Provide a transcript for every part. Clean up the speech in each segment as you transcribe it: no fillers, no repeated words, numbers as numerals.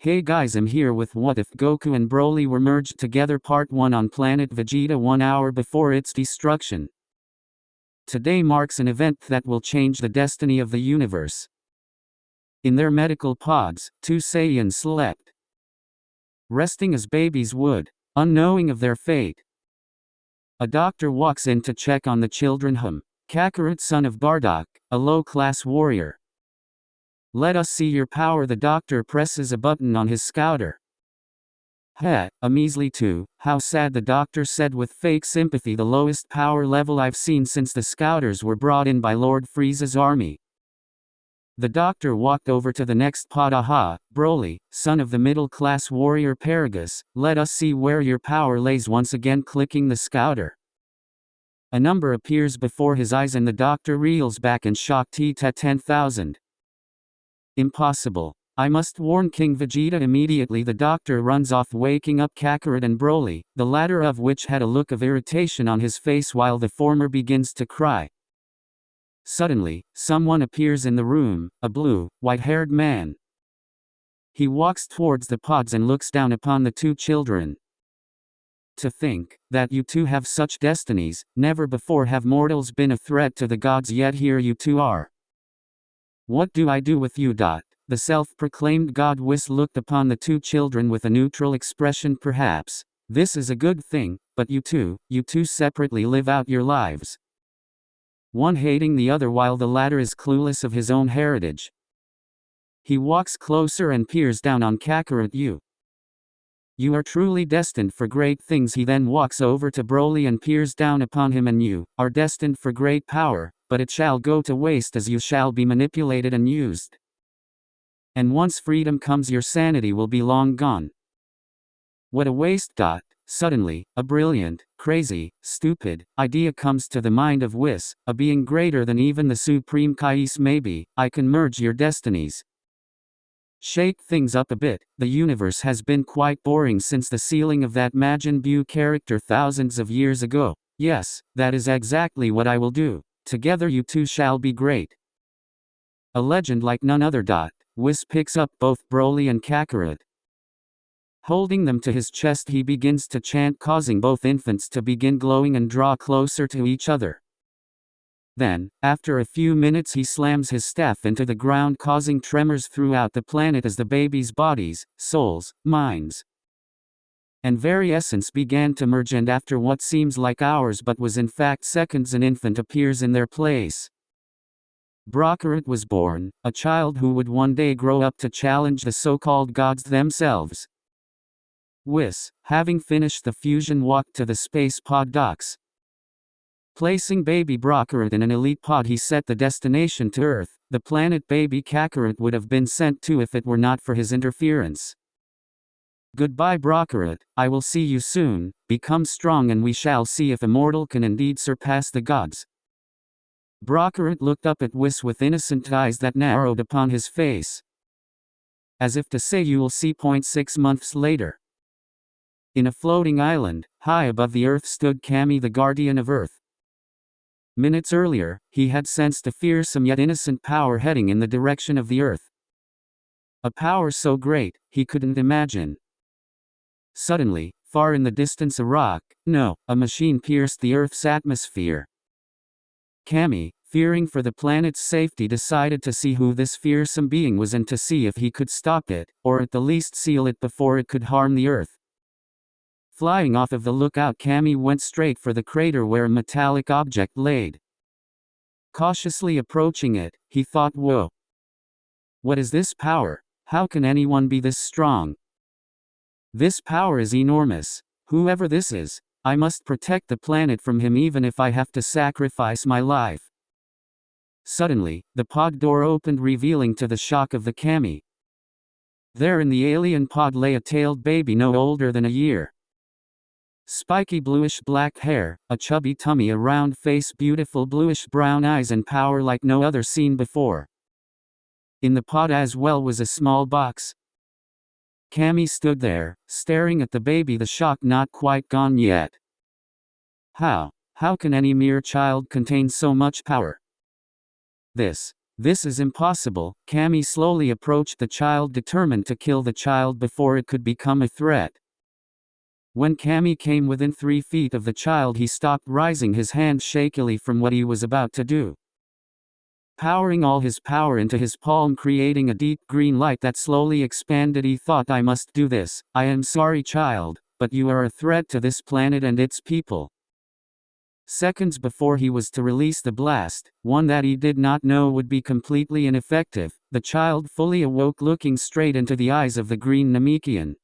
Hey guys, I'm here with What If Goku and Broly Were Merged Together Part 1 on planet Vegeta 1 hour before its destruction. Today marks an event that will change the destiny of the universe. In their medical pods, two Saiyans slept, resting as babies would, unknowing of their fate. A doctor walks in to check on the children. Kakarot, son of Bardock, a low-class warrior. Let us see your power. The doctor presses a button on his scouter. Heh, a measly 2, how sad, the doctor said with fake sympathy. The lowest power level I've seen since the scouters were brought in by Lord Frieza's army. The doctor walked over to the next pod. Aha, Broly, son of the middle-class warrior Paragus, let us see where your power lays. Once again clicking the scouter. A number appears before his eyes and the doctor reels back in shock. T-10,000. Impossible. I must warn King Vegeta immediately. The doctor runs off, waking up Kakarot and Broly, the latter of which had a look of irritation on his face while the former begins to cry. Suddenly, someone appears in the room, a blue, white-haired man. He walks towards the pods and looks down upon the two children. To think that you two have such destinies. Never before have mortals been a threat to the gods, yet here you two are. What do I do with you? The self-proclaimed god Whis looked upon the two children with a neutral expression. Perhaps this is a good thing, but you two separately live out your lives, one hating the other while the latter is clueless of his own heritage. He walks closer and peers down on Kakarot. You are truly destined for great things. He then walks over to Broly and peers down upon him. And you are destined for great power, but it shall go to waste as you shall be manipulated and used. And once freedom comes, your sanity will be long gone. What a waste. Suddenly, a brilliant, crazy, stupid idea comes to the mind of Whis, a being greater than even the Supreme Kais. Maybe I can merge your destinies. Shake things up a bit. The universe has been quite boring since the sealing of that Majin Buu character thousands of years ago. Yes, that is exactly what I will do. Together you two shall be great. A legend like none other. Whis picks up both Broly and Kakarot. Holding them to his chest, he begins to chant, causing both infants to begin glowing and draw closer to each other. Then, after a few minutes, he slams his staff into the ground, causing tremors throughout the planet as the babies' bodies, souls, minds, and very essence began to merge, and after what seems like hours but was in fact seconds, an infant appears in their place. Kakarot was born, a child who would one day grow up to challenge the so-called gods themselves. Whis, having finished the fusion, walked to the space pod docks. Placing baby Kakarot in an elite pod, he set the destination to Earth, the planet baby Kakarot would have been sent to if it were not for his interference. Goodbye Kakarot, I will see you soon. Become strong and we shall see if a mortal can indeed surpass the gods. Kakarot looked up at Whis with innocent eyes that narrowed upon his face, as if to say, you will see. 6 months later. In a floating island, high above the earth, stood Kami, the guardian of Earth. Minutes earlier, he had sensed a fearsome yet innocent power heading in the direction of the Earth. A power so great, he couldn't imagine. Suddenly, far in the distance, a machine pierced the Earth's atmosphere. Kami, fearing for the planet's safety, decided to see who this fearsome being was and to see if he could stop it, or at the least seal it before it could harm the Earth. Flying off of the lookout, Kami went straight for the crater where a metallic object laid. Cautiously approaching it, he thought, whoa. What is this power? How can anyone be this strong? This power is enormous. Whoever this is, I must protect the planet from him even if I have to sacrifice my life. Suddenly, the pod door opened, revealing to the shock of the Kami. There in the alien pod lay a tailed baby no older than a year. Spiky bluish-black hair, a chubby tummy, a round face, beautiful bluish-brown eyes, and power like no other seen before. In the pod as well was a small box. Kami stood there, staring at the baby, the shock not quite gone yet. How can any mere child contain so much power? This This is impossible. Kami slowly approached the child, determined to kill the child before it could become a threat. When Kami came within 3 feet of the child, he stopped, raising his hand shakily from what he was about to do. Powering all his power into his palm, creating a deep green light that slowly expanded, he thought, I must do this. I am sorry, child, but you are a threat to this planet and its people. Seconds before he was to release the blast, one that he did not know would be completely ineffective, the child fully awoke, looking straight into the eyes of the green Namekian.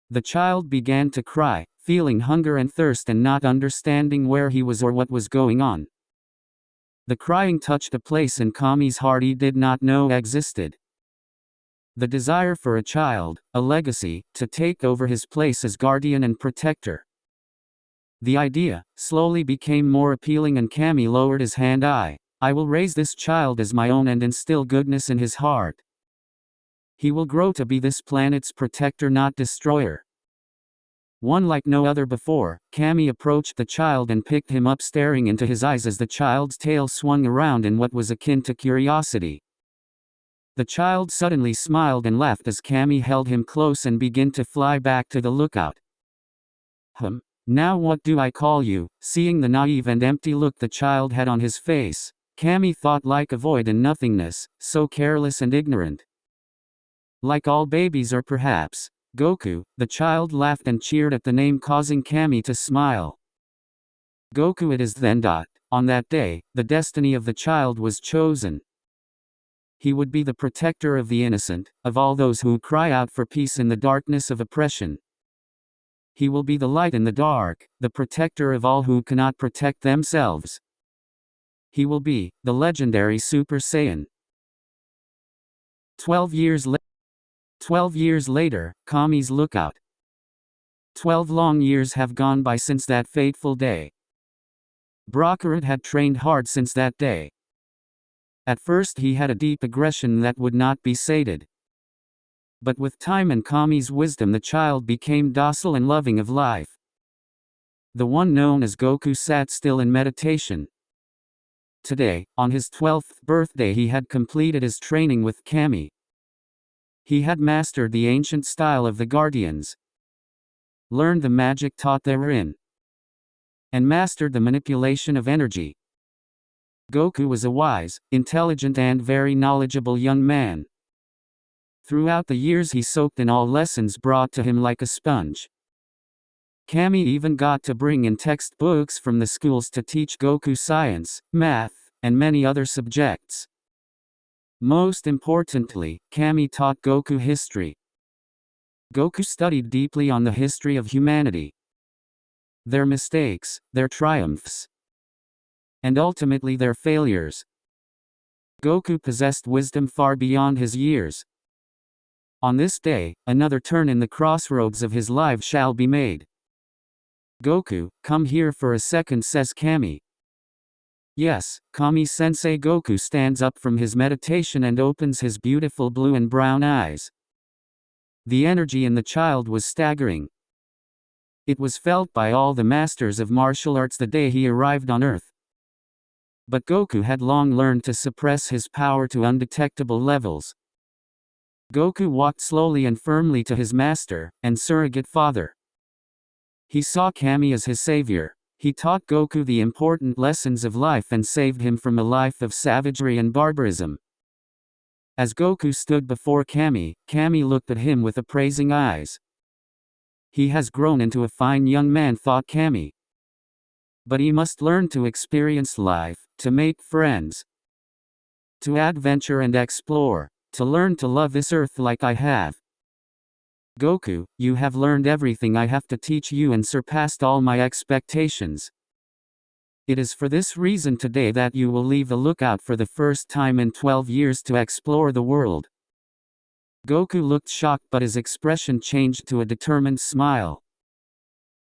The child began to cry, feeling hunger and thirst and not understanding where he was or what was going on. The crying touched a place in Kami's heart he did not know existed. The desire for a child, a legacy, to take over his place as guardian and protector. The idea slowly became more appealing, and Kami lowered his hand. I will raise this child as my own and instill goodness in his heart. He will grow to be this planet's protector, not destroyer. One like no other before, Kami approached the child and picked him up, staring into his eyes as the child's tail swung around in what was akin to curiosity. The child suddenly smiled and laughed as Kami held him close and began to fly back to the lookout. Now what do I call you? Seeing the naive and empty look the child had on his face, Kami thought, like a void and nothingness, so careless and ignorant. Like all babies, or perhaps Goku. The child laughed and cheered at the name, causing Kami to smile. Goku it is then. On that day, the destiny of the child was chosen. He would be the protector of the innocent, of all those who cry out for peace in the darkness of oppression. He will be the light in the dark, the protector of all who cannot protect themselves. He will be the legendary Super Saiyan. 12 years later, Kami's lookout. 12 long years have gone by since that fateful day. Brockhardt had trained hard since that day. At first he had a deep aggression that would not be sated. But with time and Kami's wisdom, the child became docile and loving of life. The one known as Goku sat still in meditation. Today, on his 12th birthday, he had completed his training with Kami. He had mastered the ancient style of the Guardians, learned the magic taught therein, and mastered the manipulation of energy. Goku was a wise, intelligent and very knowledgeable young man. Throughout the years he soaked in all lessons brought to him like a sponge. Kami even got to bring in textbooks from the schools to teach Goku science, math, and many other subjects. Most importantly, Kami taught Goku history. Goku studied deeply on the history of humanity, their mistakes, their triumphs, and ultimately their failures. Goku possessed wisdom far beyond his years. On this day, another turn in the crossroads of his life shall be made. Goku, come here for a second, says Kami. Yes, Kami-sensei. Goku stands up from his meditation and opens his beautiful blue and brown eyes. The energy in the child was staggering. It was felt by all the masters of martial arts the day he arrived on Earth. But Goku had long learned to suppress his power to undetectable levels. Goku walked slowly and firmly to his master and surrogate father. He saw Kami as his savior. He taught Goku the important lessons of life and saved him from a life of savagery and barbarism. As Goku stood before Kami, Kami looked at him with appraising eyes. He has grown into a fine young man, thought Kami. But he must learn to experience life, to make friends, to adventure and explore, to learn to love this earth like I have. Goku, you have learned everything I have to teach you and surpassed all my expectations. It is for this reason today that you will leave the lookout for the first time in 12 years to explore the world. Goku looked shocked, but his expression changed to a determined smile.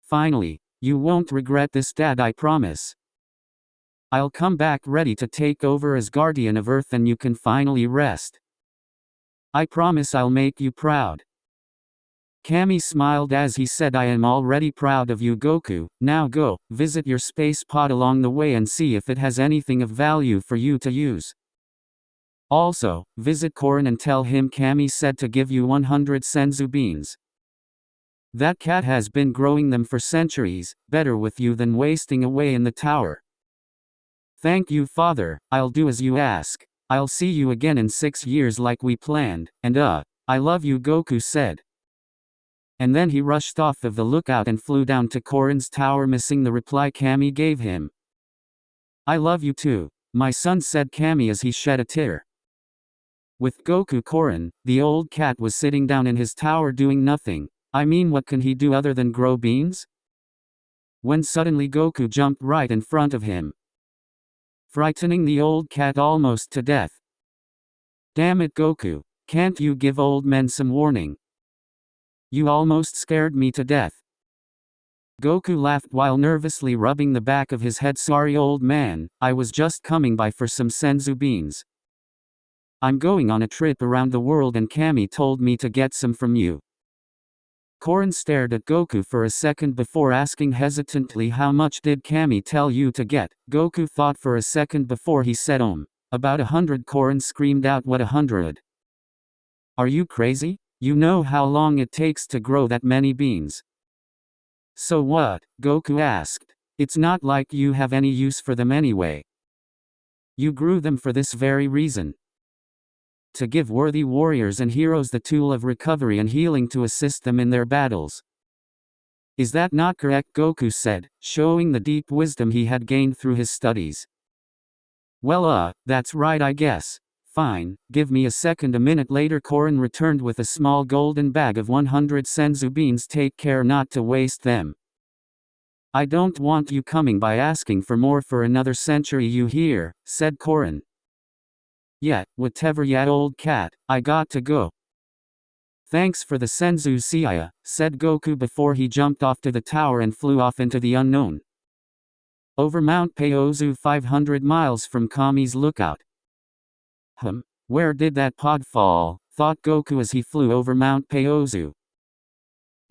Finally, you won't regret this, Dad, I promise. I'll come back ready to take over as guardian of Earth and you can finally rest. I promise I'll make you proud. Kami smiled as he said, I am already proud of you, Goku. Now go, visit your space pod along the way and see if it has anything of value for you to use. Also, visit Korin and tell him Kami said to give you 100 senzu beans. That cat has been growing them for centuries, better with you than wasting away in the tower. Thank you, father, I'll do as you ask. I'll see you again in 6 years like we planned, and I love you, Goku said. And then he rushed off of the lookout and flew down to Korin's tower, missing the reply Kami gave him. I love you too, my son, said Kami as he shed a tear. With Goku, Korin, the old cat, was sitting down in his tower doing nothing. I mean, what can he do other than grow beans? When suddenly Goku jumped right in front of him, frightening the old cat almost to death. Damn it, Goku, can't you give old men some warning? You almost scared me to death. Goku laughed while nervously rubbing the back of his head. Sorry, old man, I was just coming by for some senzu beans. I'm going on a trip around the world and Kami told me to get some from you. Korin stared at Goku for a second before asking hesitantly, how much did Kami tell you to get? Goku thought for a second before he said about 100. Korin screamed out, what, 100? Are you crazy? You know how long it takes to grow that many beans. So what? Goku asked. It's not like you have any use for them anyway. You grew them for this very reason. To give worthy warriors and heroes the tool of recovery and healing to assist them in their battles. Is that not correct? Goku said, showing the deep wisdom he had gained through his studies. Well, that's right, I guess. Fine, give me a second. A minute later, Korin returned with a small golden bag of 100 senzu beans. Take care not to waste them. I don't want you coming by asking for more for another century, you hear, said Korin. Yeah, whatever ya, old cat, I got to go. Thanks for the senzu, Sia, said Goku before he jumped off to the tower and flew off into the unknown. Over Mount Paozu, 500 miles from Kami's lookout. Where did that pod fall? Thought Goku as he flew over Mount Paozu.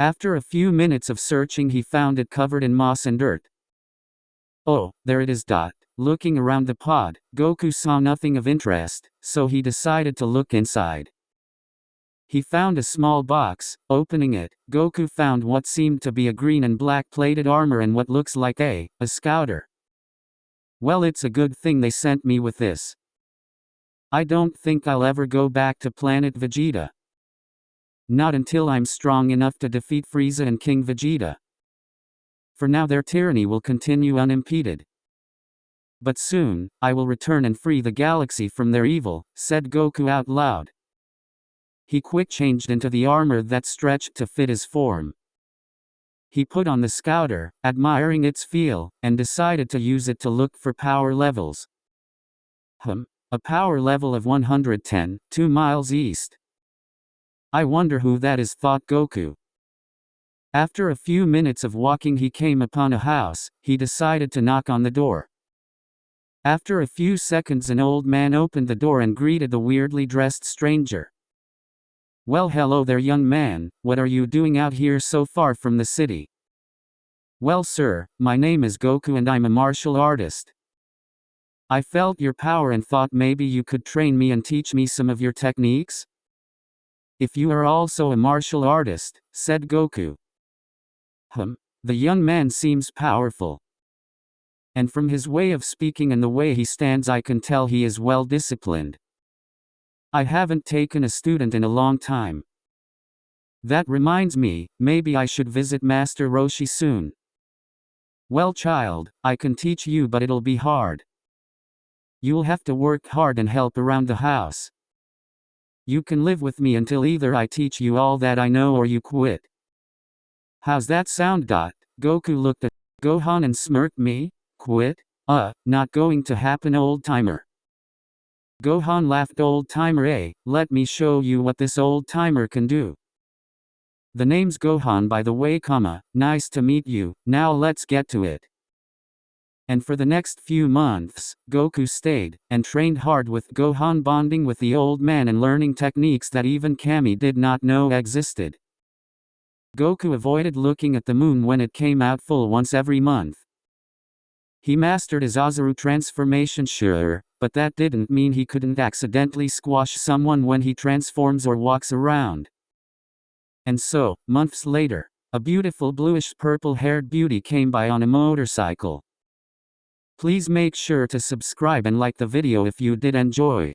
After a few minutes of searching, he found it covered in moss and dirt. Oh, there it is. Looking around the pod, Goku saw nothing of interest, so he decided to look inside. He found a small box. Opening it, Goku found what seemed to be a green and black plated armor and what looks like a scouter. Well, it's a good thing they sent me with this. I don't think I'll ever go back to planet Vegeta. Not until I'm strong enough to defeat Frieza and King Vegeta. For now, their tyranny will continue unimpeded. But soon, I will return and free the galaxy from their evil, said Goku out loud. He quick changed into the armor that stretched to fit his form. He put on the scouter, admiring its feel, and decided to use it to look for power levels. A power level of 110, 2 miles east. I wonder who that is, thought Goku. After a few minutes of walking, he came upon a house. He decided to knock on the door. After a few seconds, an old man opened the door and greeted the weirdly dressed stranger. Well, hello there, young man, what are you doing out here so far from the city? Well, sir, my name is Goku and I'm a martial artist. I felt your power and thought maybe you could train me and teach me some of your techniques? If you are also a martial artist, said Goku. The young man seems powerful. And from his way of speaking and the way he stands, I can tell he is well disciplined. I haven't taken a student in a long time. That reminds me, maybe I should visit Master Roshi soon. Well, child, I can teach you, but it'll be hard. You'll have to work hard and help around the house. You can live with me until either I teach you all that I know or you quit. How's that sound? Goku looked at Gohan and smirked. Me? Quit? Not going to happen, old timer. Gohan laughed. Old timer, let me show you what this old timer can do. The name's Gohan, by the way, nice to meet you, now let's get to it. And for the next few months, Goku stayed and trained hard with Gohan, bonding with the old man and learning techniques that even Kami did not know existed. Goku avoided looking at the moon when it came out full once every month. He mastered his Azaru transformation. Sure, But that didn't mean he couldn't accidentally squash someone when he transforms or walks around. And so, months later, a beautiful bluish purple-haired beauty came by on a motorcycle. Please make sure to subscribe and like the video if you did enjoy.